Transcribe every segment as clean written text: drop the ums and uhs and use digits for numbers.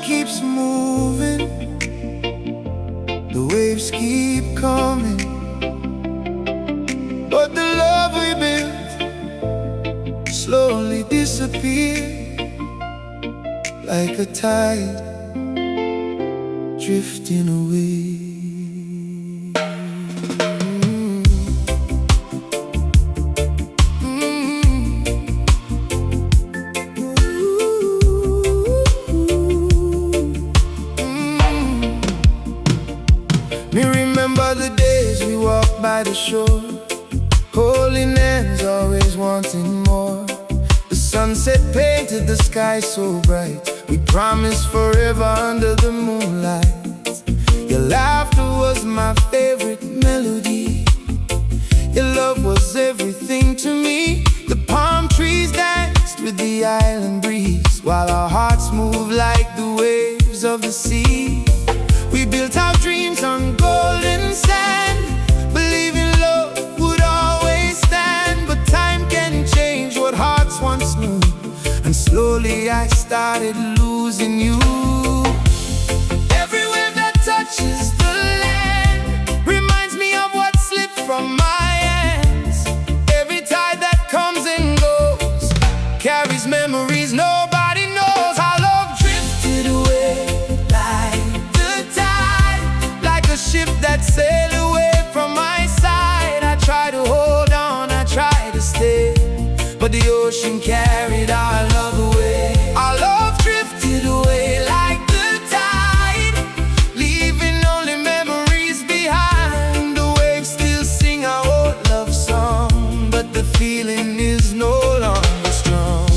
keeps moving, the waves keep coming, but the love we built slowly disappears, like a tide drifting away. Me remember the days we walked by the shore, holding hands, always wanting more. The sunset painted the sky so bright, we promised forever under the moonlight. Your laughter was my favorite melody, your love was everything to me. The palm trees danced with the island breeze, while our hearts moved like the waves of the sea. We built our dreams on golden sand, believing love would always stand. But time can change what hearts once knew, and slowly I started losing you. Every wave that touches the land reminds me of what slipped from my hands. Every tide that comes and goes carries memories nobody knows. Our love drifted away like a ship that sailed away from my side. I tried to hold on, I tried to stay, but the ocean carried our love away. Our love drifted away like the tide, leaving only memories behind. The waves still sing our old love song, but the feeling is no longer strong.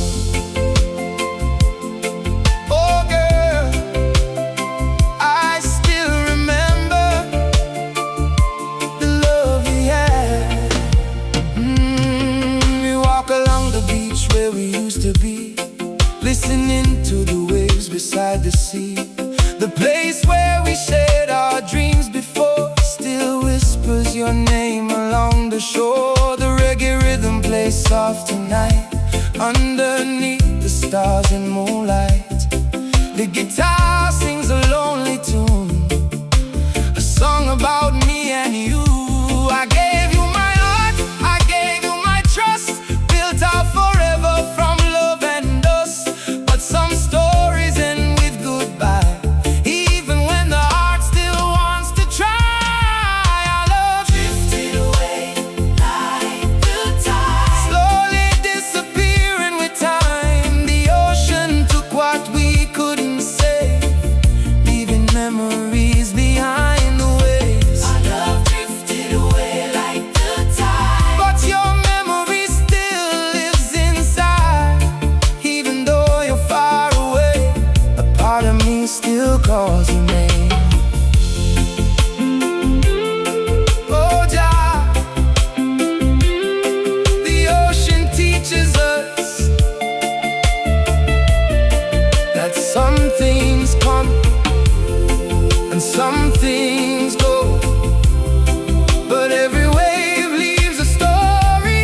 Oh girl, I still remember the love we had. We walk along the beach where we used to be, listening to the waves beside the sea. The place where we shared our dreams before still whispers your name along the shore. The reggae rhythm plays soft tonight, underneath the stars and moonlight. The guitar sings a lonely tune, a song about me and you. I gave you my heart, I gave you my trust, built out forever from love and us. But some stories end with goodbye, even when the heart still wants to try. Our love drifted away like the tide, slowly disappearing with time. The ocean took what we couldn't save, leaving memories behind the waves. Our love drifted away like the tide, but your memory still lives inside. Even though you're far away, a part of me still calls your name. Oh Jah, the ocean teaches us that some things come and some things go, but every wave leaves a story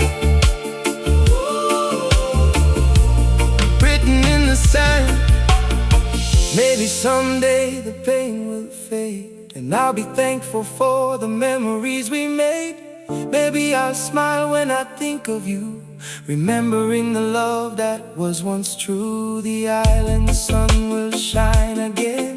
written in the sand. Maybe someday the pain will fade, and I'll be thankful for the memories we made. Maybe I'll smile when I think of you, remembering the love that was once true. The island sun will shine again,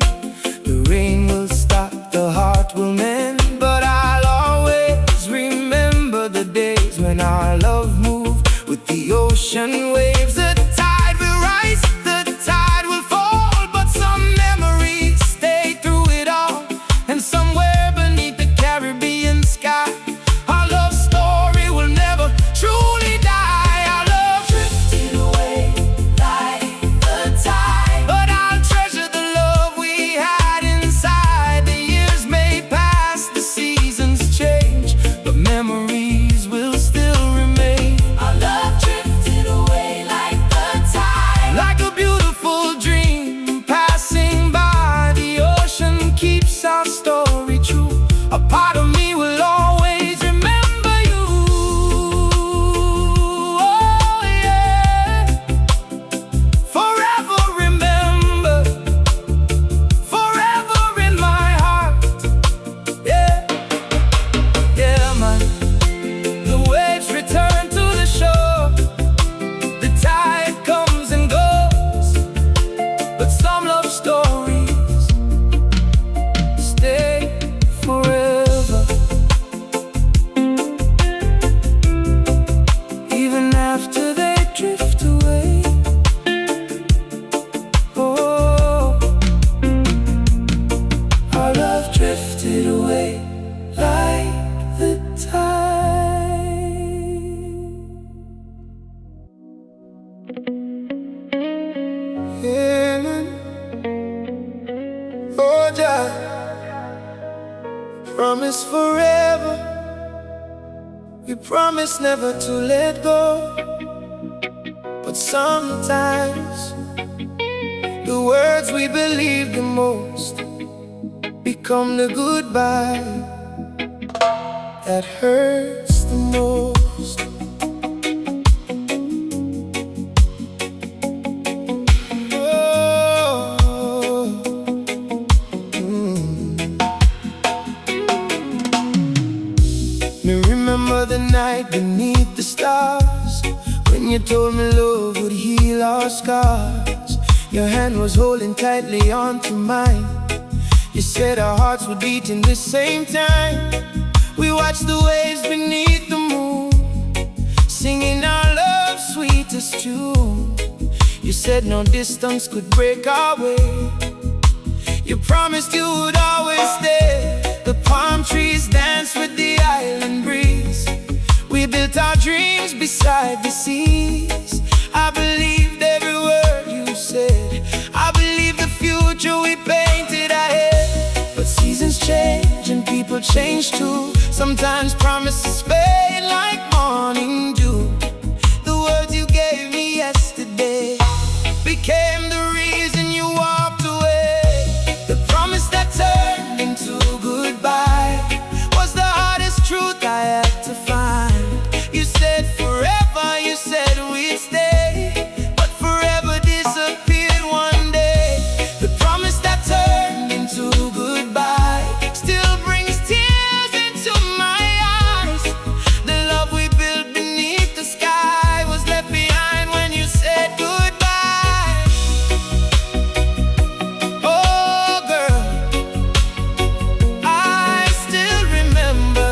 the rain will stop, the heart will mend. But I'll always remember the days when our love moved with the ocean waves. The tide will rise, the tide will fall, but some memories stay through it all. And somewhere beneath the Caribbean sky, our love story will never truly die. Our love drifted away like the tide, but I'll treasure the love we had inside. The years may pass, the seasons change, but memories will still remain. Our love drifted away like the tide, like a beautiful dream passing by. The ocean keeps our story true. A part of me will always remember you. Oh yeah, forever remember Promise forever, we promise never to let go. But sometimes the words we believe the most become the goodbye that hurts the most. Me remember the night beneath the stars, when you told me love would heal our scars. Your hand was holding tightly onto mine. You said our hearts would beat in the same time. We watched the waves beneath the moon, singing our love's sweetest tune. You said no distance could break our way. You promised you would always stay. The palm trees danced with the island breeze. We built our dreams beside the seas. I believed every word you said. I believed the future we painted ahead. But seasons change and people change too. Sometimes promises fade like morning dew. The words you gave me yesterday became the reason you walked away. The promise that turned into goodbye was the hardest truth I had to find. You said forever, you said we'd stay, but forever disappeared one day. The promise that turned into goodbye still brings tears into my eyes. The love we built beneath the sky was left behind when you said goodbye. Oh girl, I still remember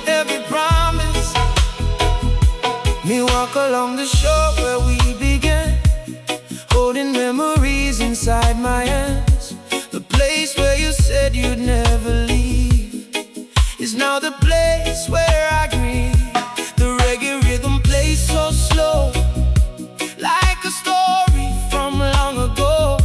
every promise. Me walk along the shore where we began, holding memories inside my hands. The place where you said you'd never leave is now the place where I grieve. The reggae rhythm plays so slow, like a story from long ago.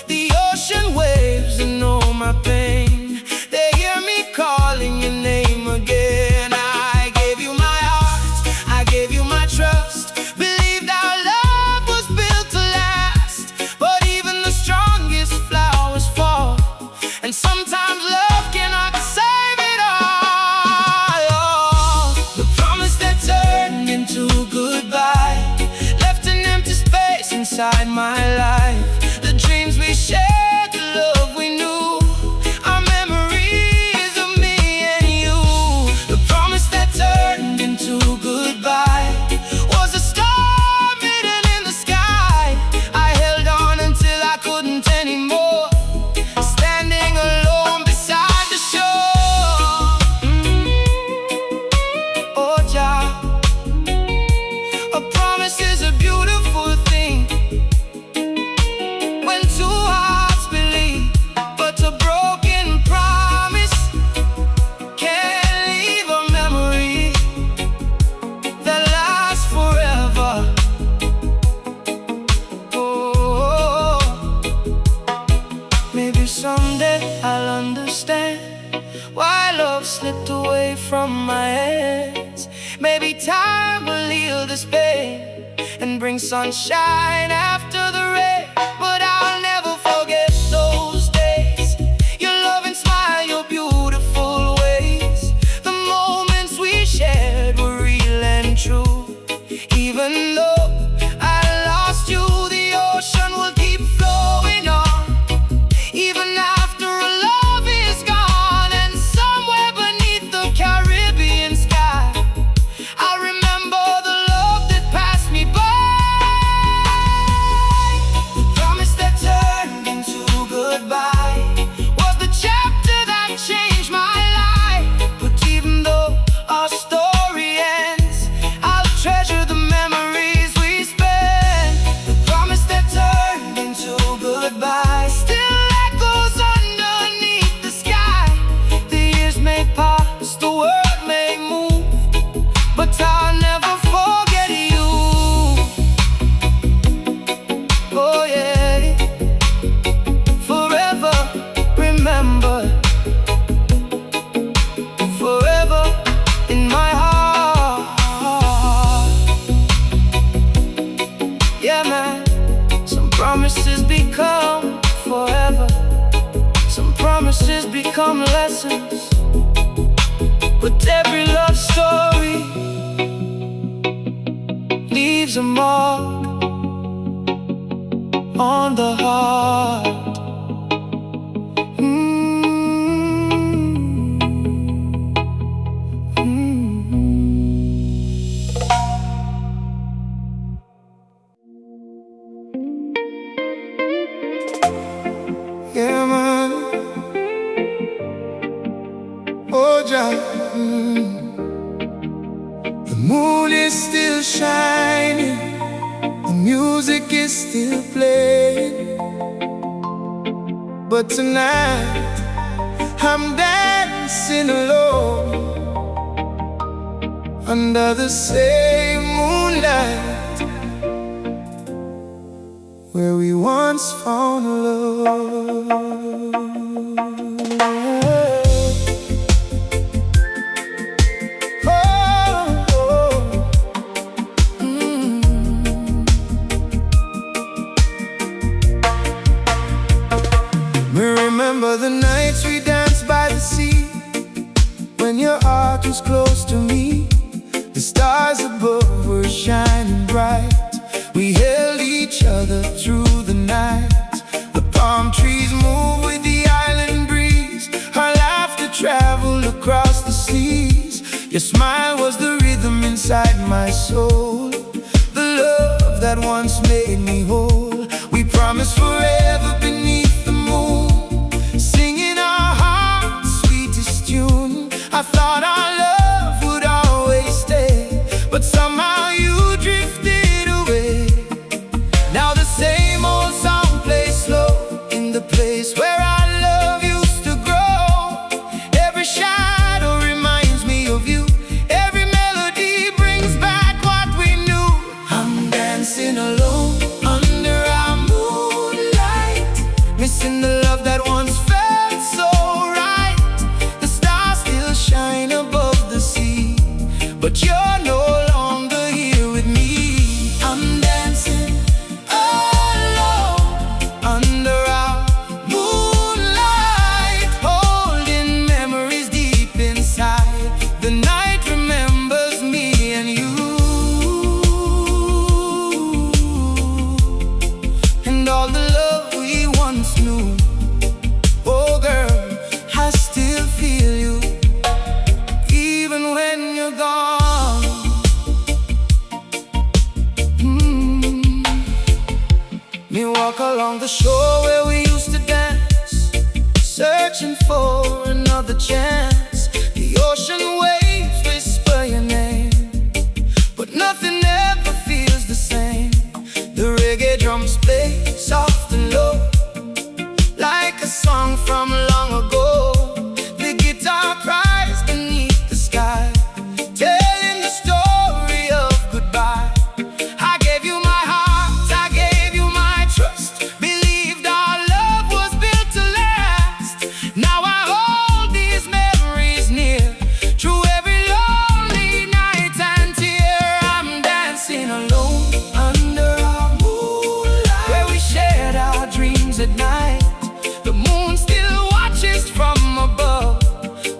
The ocean waves and know my pain. They hear me calling your name again. I gave you my heart, I gave you my trust, believed our love was built to last. But even the strongest flowers fall, and sometimes love cannot save it all. Oh, the promise that turned into goodbye left an empty space inside my life. The dreams we shared, the love we knew, our memories of me and you. The promise that turned into goodbye was a star hidden in the sky. I held on until I couldn't anymore, standing alone beside the shore. Oh Jah, a promise is a beautiful thing when two hearts believe, but a broken promise can't leave a memory that lasts forever. Oh, maybe someday I'll understand why love slipped away from my hands. Maybe time will heal this pain and bring sunshine after the rain. But I'll never forget those days, your love and smile, your beautiful ways. The moments we shared were real and true. Even though I lost you, the ocean will keep flowing on, even after our love is gone. And somewhere beneath the Caribbean sky, I remember the love that passed me by. The promise that turned into goodbye was the chapter that changed my life. But even though our story ends, I'll treasure the memories we spent. The promise that turned into goodbye still echoes underneath the sky. The years may pass, the world may move, but I'll never forget you. Oh yeah, forever remember. become lessons, but every love story leaves a mark on the heart. Yeah, man. Oh, Jah. The moon is still shining, the music is still playing, but tonight I'm dancing alone under the same moonlight where we once found love. Remember the nights we danced by the sea, when your heart was close to me. The stars above were shining bright, we held each other through the night. The palm trees moved with the island breeze, our laughter traveled across the seas. Your smile was the rhythm inside my soul, the love that once made me whole. We promised forever beneath the moon, singing our heart's sweetest tune. I thought our love would always stay, but somehow you drifted away. Now the same old song plays slow in the place where our love used to grow. Every shadow reminds me of you, every melody brings back what we knew. I'm dancing alone under our moonlight, missing the love that once felt so right. The stars still shine above the sea, but you're no longer here with me. I'm dancing alone under our moonlight, holding memories deep inside. The night remembers me and you, and all the love we once knew. Oh girl, I still feel you, even when you're gone. Me walk along the shore where we used to dance, searching for another chance. The ocean waves whisper your name, but nothing ever feels the same. The reggae drums play soft and low, like a song from long ago. The guitar cries beneath the sky, telling the story of goodbye. I gave you my heart, I gave you my trust, believed our love was built to last. Now I hold these memories near, through every lonely night and tear. I'm dancing alone under our moonlight, where we shared our dreams at night. The moon still watches from above,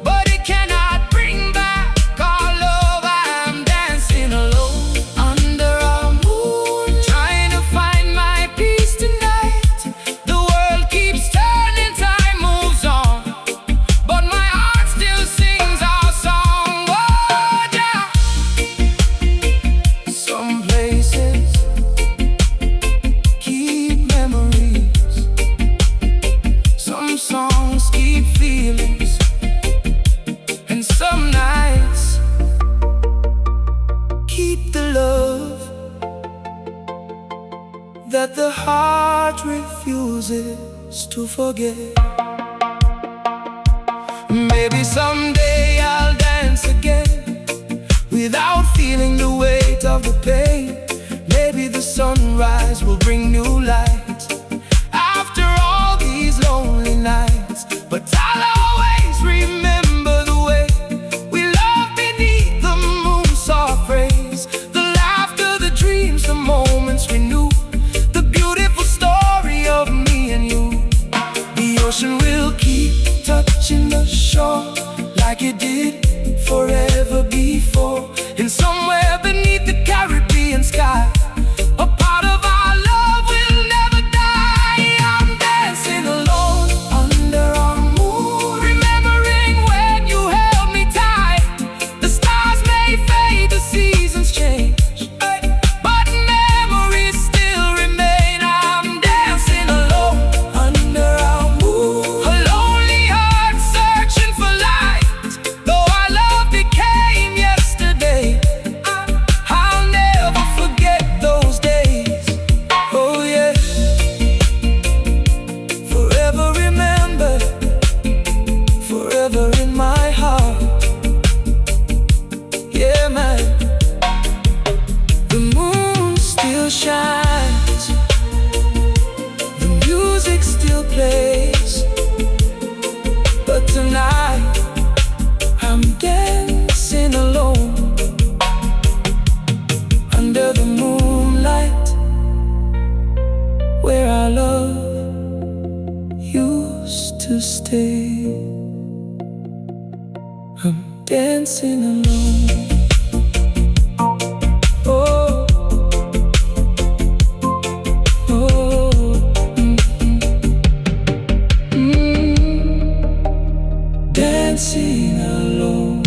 but it cannot bring back our love. I'm dancing alone under our moon, trying to find my peace tonight. The world keeps turning, time moves on, but my heart still sings our song. Oh, yeah. Some places keep memories, some songs keep feelings, and some nights keep the love that the heart refuses to forget. Maybe someday I'll dance again without feeling the weight of the pain. Maybe the sunrise will bring new light after all these lonely nights. But I'll always remember the way we loved beneath the moon's soft rays, the laughter, the dreams, the moments we knew, the beautiful story of me and you. The ocean will keep touching the shore like it did forever before. And somewhere beneath the Caribbean sky, a part of our love will never die. I'm dancing alone under our moon, remembering when you held me tight. The stars may fade, the seasons change, but memories still remain. I'm dancing alone under our moon, a lonely heart searching for light. Though our love became yesterday, I'll never forget those days. Oh yes, forever remembered, forever in my heart. Yeah man, the moon still shines, the music still plays, but tonight I'm dancing alone under the moonlight, where our love used to stay. I'm dancing alone. Oh, oh, dancing alone.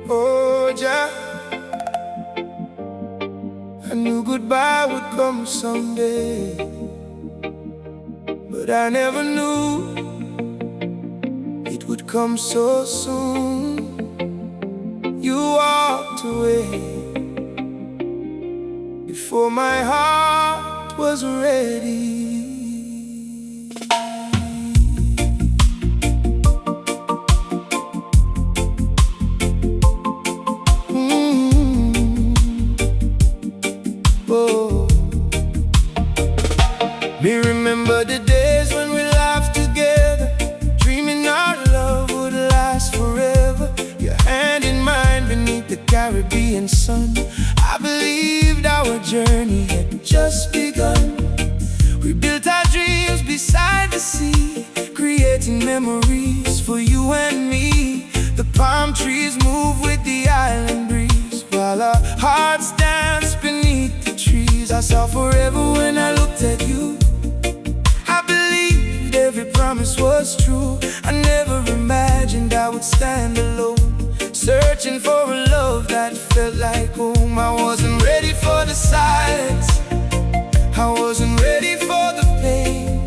Oh, Jah, I knew goodbye would come someday, but I never knew it would come so soon. You walked away before my heart was ready. Oh, me remember the days when we laughed together, dreaming our love would last forever. Your hand in mine beneath the Caribbean sun, I believed our journey had just begun. We built our dreams beside the sea, creating memories for you and me. The palm trees move with the island breeze, while our hearts dance beneath the trees. I saw forever when I looked at you. I believed every promise was true. I never imagined I would stand alone, searching for a love that felt like home. I wasn't ready for the silence, I wasn't ready for the pain,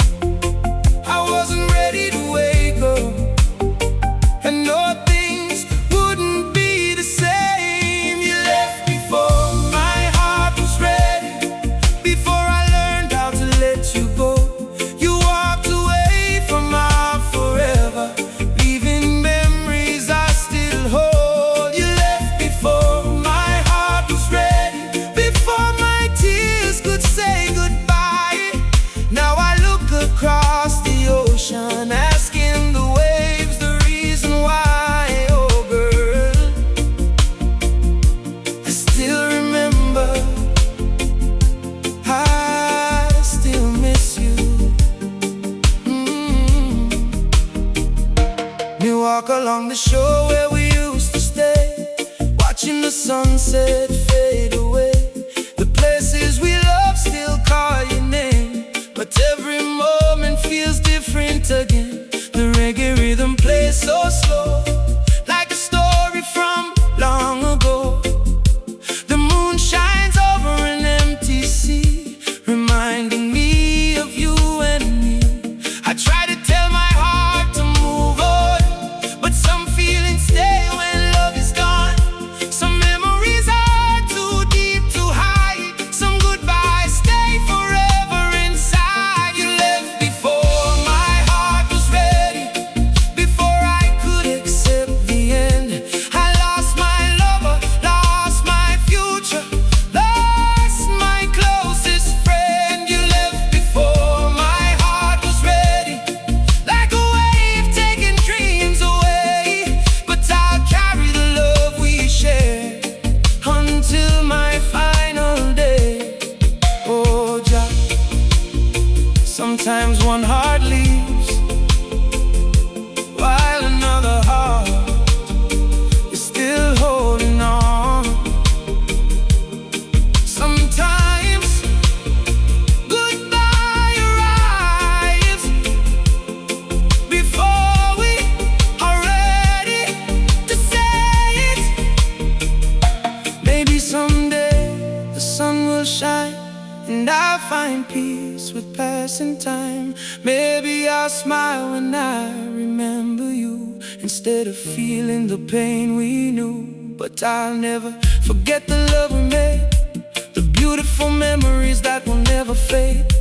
I wasn't ready to wake up and know things wouldn't be the same. You left before my heart was ready, before I learned how to let you go. You walked away from our forever, leaving memories I still hold. You left before my heart was ready, before my tears could say goodbye. Now I look across the ocean, asking the waves the reason why. Oh girl, I still remember, I still miss you. We walk along the shore where we used to stay, watching the sunset fade away. The places we love still call your name, but every moment feels different again. The reggae rhythm plays so slow, like a story from long ago. The moon shines over an empty sea, reminding me of you and me. I try to tell my heart to move on, but some feelings stay when love is gone. Some memories are too deep to hide, some goodbyes stay forever inside. You left before my heart was Maybe someday the sun will shine and I'll find peace with passing time. Maybe I'll smile when I remember you, instead of feeling the pain we knew. But I'll never forget the love we made, the beautiful memories that will never fade.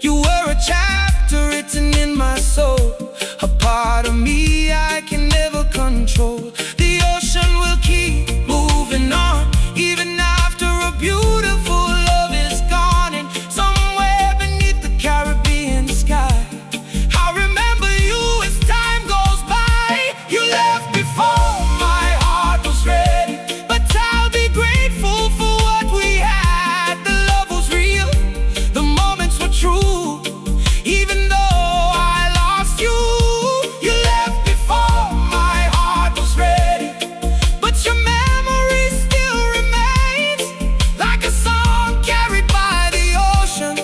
You were a chapter written in my soul, a part of me I can never control. The ocean will keep moving on, even after a beautiful love is gone. And somewhere beneath the Caribbean sky, I'll remember you as time goes by. You left before my heart was ready, but I'll be grateful for what we had. The love was real, the moments were true, even though I lost you. You left before my heart was ready, but your memory still remains, like a song carried by the ocean.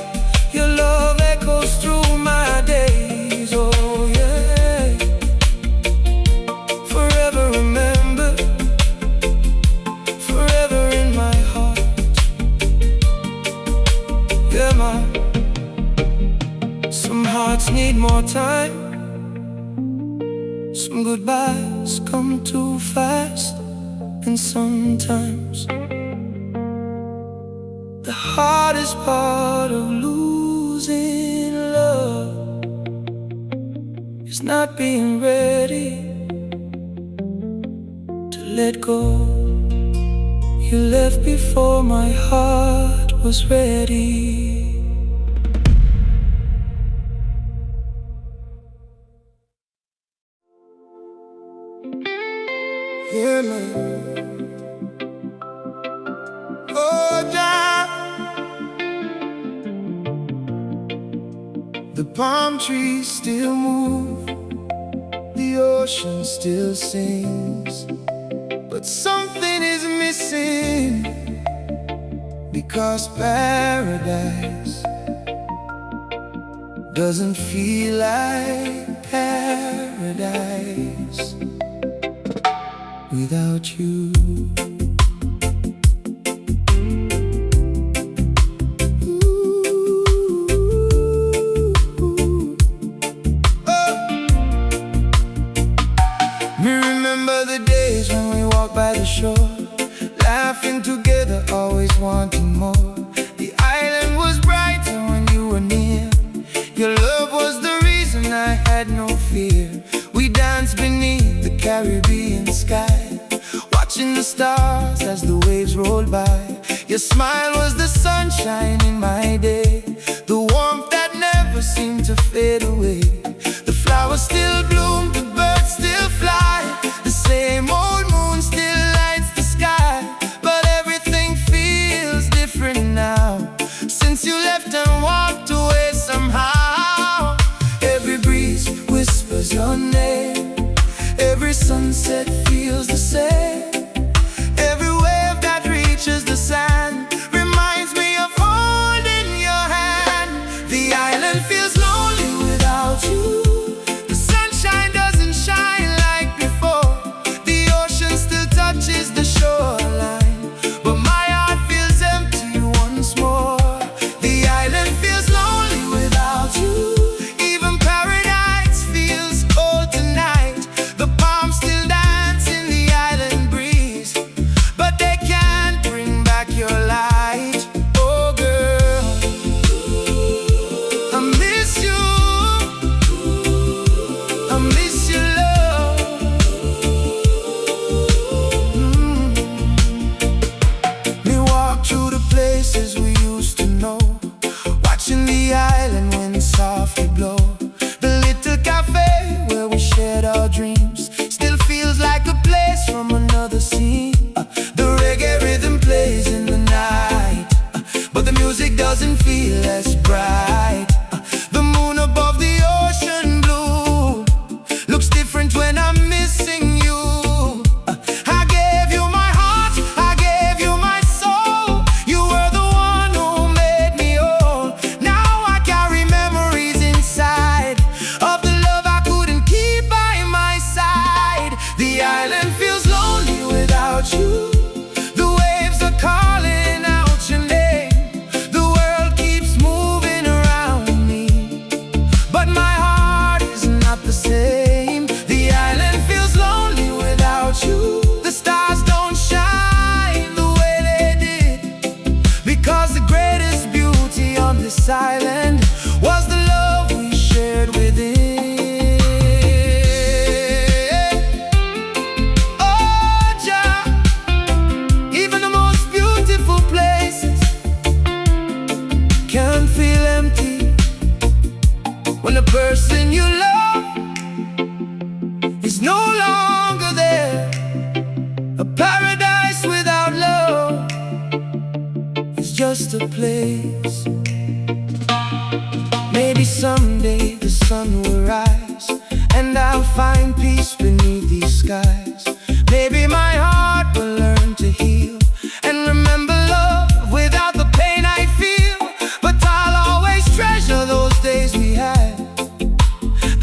Your love echoes through my days, oh yeah. Forever remember, forever in my heart. Yeah, some hearts need more time. Some goodbyes come too fast, and sometimes the hardest part of losing love is not being ready to let go. You left before my heart was ready. Yeah, man. Oh, Jah. The palm trees still move, the ocean still sings, but something is missing, because paradise doesn't feel like paradise without you. Remember the days when we walked by the shore, laughing together, always wanting more. The island was brighter when you were near. Your love was the reason I had no fear. We danced beneath the Caribbean sky, watching the stars as the waves rolled by. Your smile was the sunshine in my day, the warmth that never seemed to fade away. The flowers still bloom, the birds still fly, the same old moon still lights the sky. But everything feels different now, since you left and walked away somehow. Every breeze whispers your name, every sunset feels the same. Every wave that reaches the sand reminds me of holding your hand. The island feels lonely without you. The sunshine doesn't shine like before, the ocean still touches the shoreline, but my heart feels empty once more. The island feels lonely without you. Even paradise feels cold tonight. The palms still dance in the island breeze, but they can't bring back your light. Oh girl, I miss you, I miss your love. We walk through the places we used to know, watching the island wind softly blow. The little cafe where we shared our dreams still feels like a place from another scene. The reggae rhythm plays in the night, but the music doesn't feel as bright. The moon above the ocean blue looks different when I'm missing you. I gave you my heart, I gave you my soul. You were the one who made me whole. Now I carry memories inside of the love I couldn't keep by my side. The island feels lonely without you. The waves are just a place. Maybe someday the sun will rise and I'll find peace beneath these skies. Maybe my heart will learn to heal and remember love without the pain I feel. But I'll always treasure those days we had,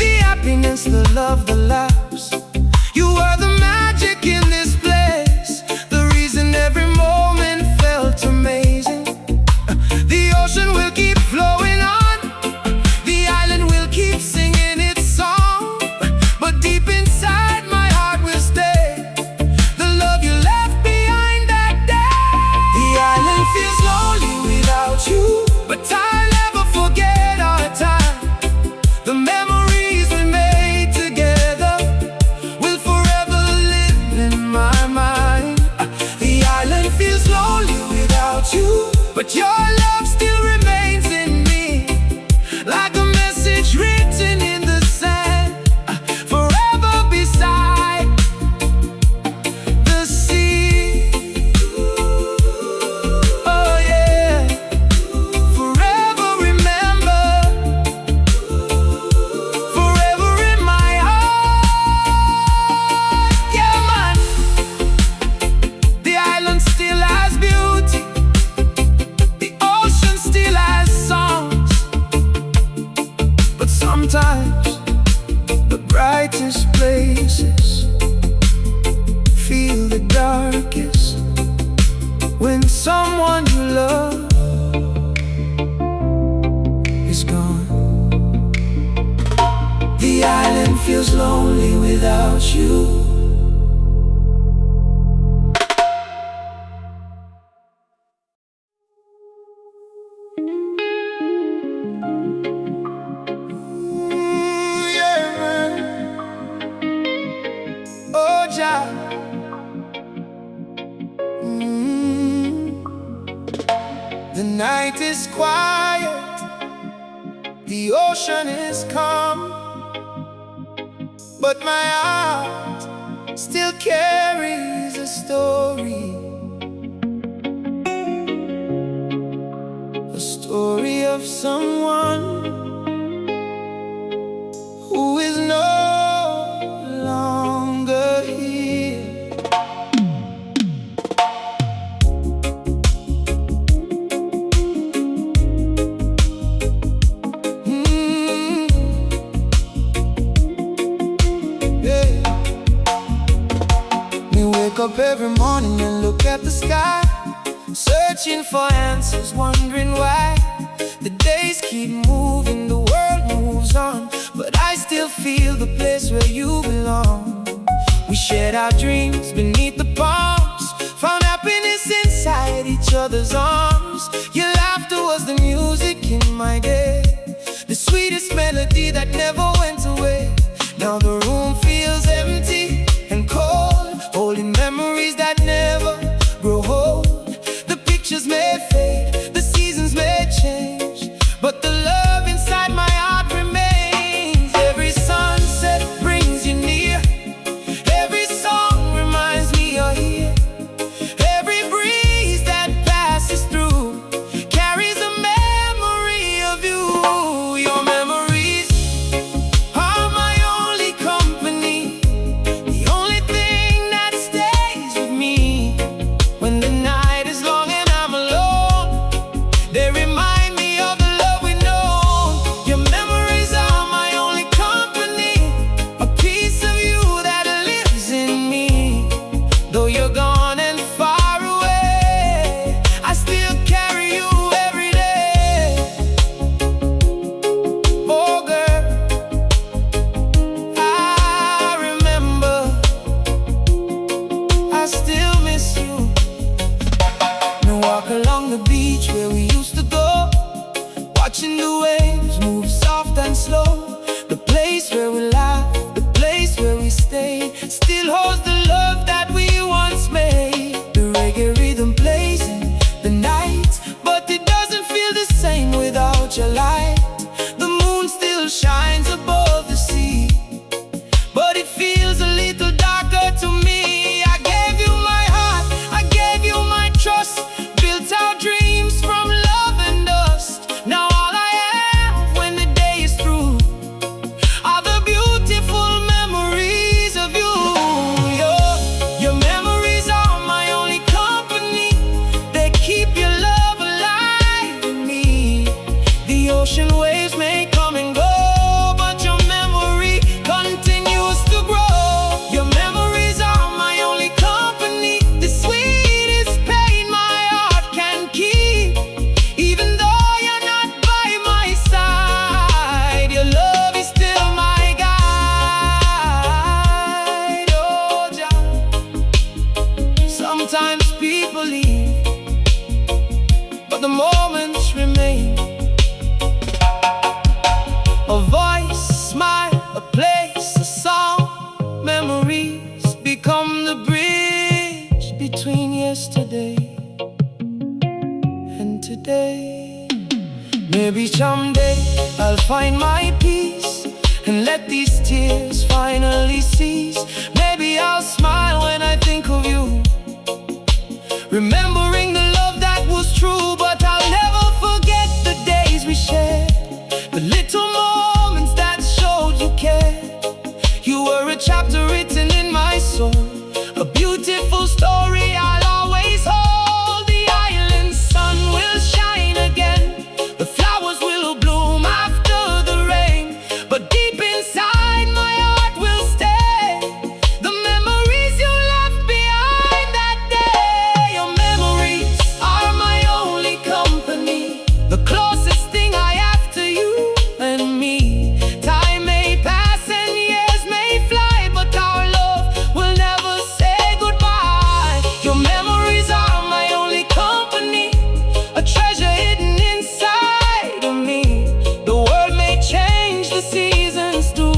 the happiness, the love, the laughs. You were the magic in this place, the reason every moment felt amazing. The ocean will keep flowing on, the island will keep singing its song, but deep inside my heart will stay the love you left behind that day. The island feels lonely without you, but I'll never forget our time. The memories we made together will forever live in my mind. The island feels lonely without you, but your love still remains in me, like a message written in the sand, forever beside the sea. Oh yeah, forever remember, forever in my heart. Yeah man, the island still has beauty, the ocean still has songs, but sometimes the brightest places feel the darkest when someone you love is gone. The island feels lonely without you. Yeah, man. Oh, Jah. The night is quiet, the ocean is calm, but my heart still carries a story. A story of someone who is no longer here. Yeah. Me wake up every morning and look at the sky, searching for answers, wondering why the days keep moving, the world moves on, but I still feel the place where you belong. We shared our dreams beneath the palms, found happiness inside each other's arms. Your laughter was the music in my day, the sweetest melody that never went away. Now the room feels empty and cold, holding memories that never grow old. The pictures may fade, the seasons may change, but the love inside my heart remains. Every sunset brings you near, every song reminds me you're here. Every breeze that passes through carries a memory of you. Your memories are my only company, the only thing that stays with me. When the night is long and I'm alone, they remind me of the love we know. Your memories are my only company, a piece of you that lives in me. Though you're gone and far away, I still carry you every day. Oh girl, I remember, I still miss you. We walk along the beach where we used to go, watching the waves move soft and slow. The place where we laughed, the place where we stayed, still holds the love that we once made. The reggae rhythm plays in the night, but it doesn't feel the same without your light. The moon still shines above the sea, but it feels a little darker to me. I gave you my heart, I gave you my trust, built our dreams from today. Maybe someday I'll find my peace and let these tears finally cease. Maybe I'll smile when I think of you, remembering the love that was true. But I'll never forget the days we shared, the little moments that showed you cared. You were a chapter written in my soul, a beautiful story I'll always hold. The island sun will shine again, the flowers will bloom after the rain, but deep inside my heart will stay the memories you left behind that day. Your memories are my only company, the closest thing I have to you and me. Time may pass and years may fly, but our love will never say goodbye. Your memories are my only company, a treasure hidden inside of me. The world may change, the seasons do,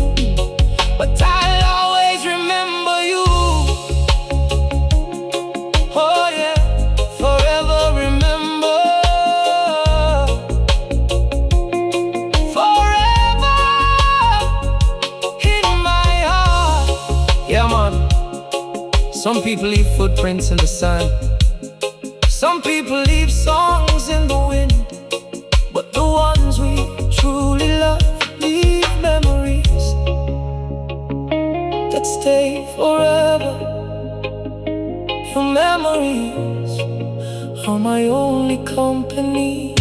but I'll always remember you. Oh yeah, forever remember. Forever in my heart. Yeah man, some people leave footprints in the sand, some people leave songs in the wind, but the ones we truly love leave memories that stay forever. Your memories are my only company.